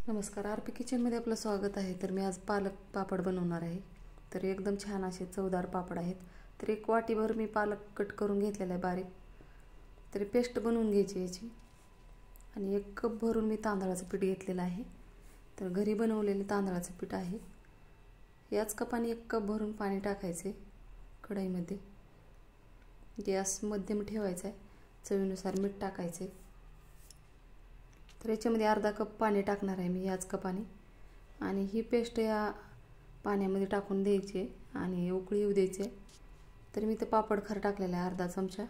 नमस्कार, आरपी किचनमध्ये आपलं स्वागत आहे. तर मी आज पालक पापड बनवणार आहे. तर एकदम छान असे चवदार पापड आहेत. तर एक वाटीभर मी पालक कट करून घेतलेला आहे बारीक. तरी पेस्ट बनवून घ्यायची याची. आणि 1 कप भरून मी तांदळाचं पीठ घेतलेलं आहे. तर घरी बनवलेले तांदळाचं पीठ आहे. याच कपाने 1 कप भरून पाणी टाकायचे कढईमध्ये. गॅस मध्यम ठेवायचा आहे. चवीनुसार मीठ टाकायचे. तर याच्यामध्ये अर्धा कप पाणी टाकणार आहे मी याच कपाने. आणि ही पेस्ट या पाण्यामध्ये टाकून द्यायची आणि उकळी येऊ द्यायची. तर मी ते पापड खार टाकलेला आहे अर्धा चमचा.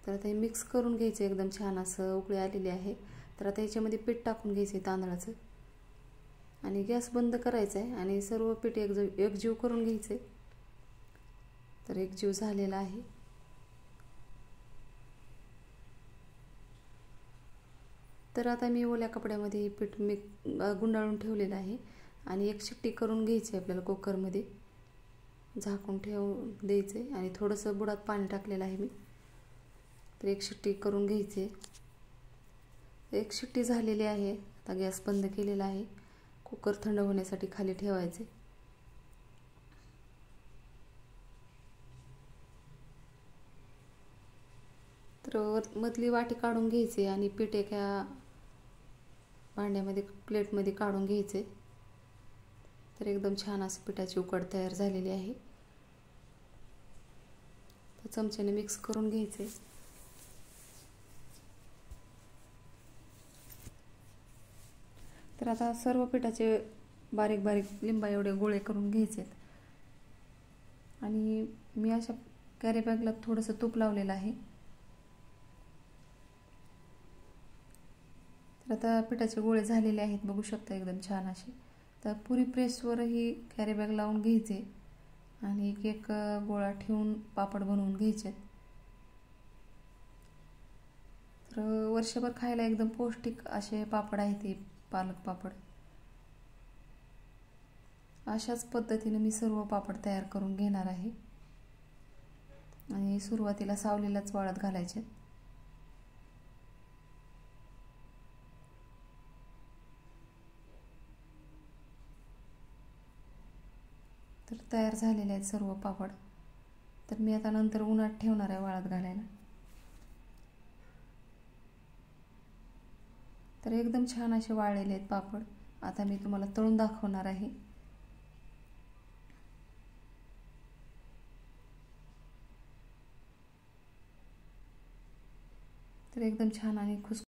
तर आता हे मिक्स करून घ्यायचं एकदम छान असं. उकळी आलेली आहे. तर आता याच्यामध्ये पीठ टाकून घ्यायचं तांदळाचं आणि गॅस बंद करायचा आहे आणि सर्व पीठ एकजीव करून घ्यायचे. तर एकजीव झालेला आहे. तर आता मी ओल्या कपड्यामध्ये हे पीठ गुंडाळून ठेवलेलं आहे आणि एक शिट्टी करून घ्यायची आपल्याला कुकरमध्ये. झाकून द्यायचे आणि थोडंसं बुडात पाणी टाकलेलं आहे मी. तर एक शिट्टी करून घ्यायचे. एक शिट्टी झालेली आहे. आता गॅस बंद केलेला आहे. कुकर थंड होण्यासाठी खाली ठेवायचे. तर मधली वाटी काढून घ्यायची आणि पीठ एका भांड्यामध्ये प्लेटमध्ये काढून घ्यायचे. तर एकदम छान असं पिठाची उकड तयार झालेली आहे. तर चमच्याने मिक्स करून घ्यायचे. तर आता सर्व पिठाचे बारीक बारीक लिंबा एवढे गोळे करून घ्यायचे. आणि मी अशा कॅरी बॅगला थोडंसं तूप लावलेलं आहे. तर आता पिठाचे गोळे झालेले आहेत, बघू शकता एकदम छान असे. तर पुरी प्रेसवरही कॅरी बॅग लावून घ्यायचे आणि एक एक गोळा ठेवून पापड बनवून घ्यायचे. तर वर्षभर खायला एकदम पौष्टिक असे पापड आहेत हे पालक पापड. अशाच पद्धतीने मी सर्व पापड तयार करून घेणार आहे आणि सुरुवातीला सावलीलाच वाळत घालायचे. तर तयार झालेले आहेत सर्व पापड. तर मी आता नंतर उन्हात ठेवणार आहे वाळत घालायला. तर एकदम छान असे वाळलेले आहेत पापड. आता मी तुम्हाला तळून दाखवणार आहे. तर एकदम छान आणि खुस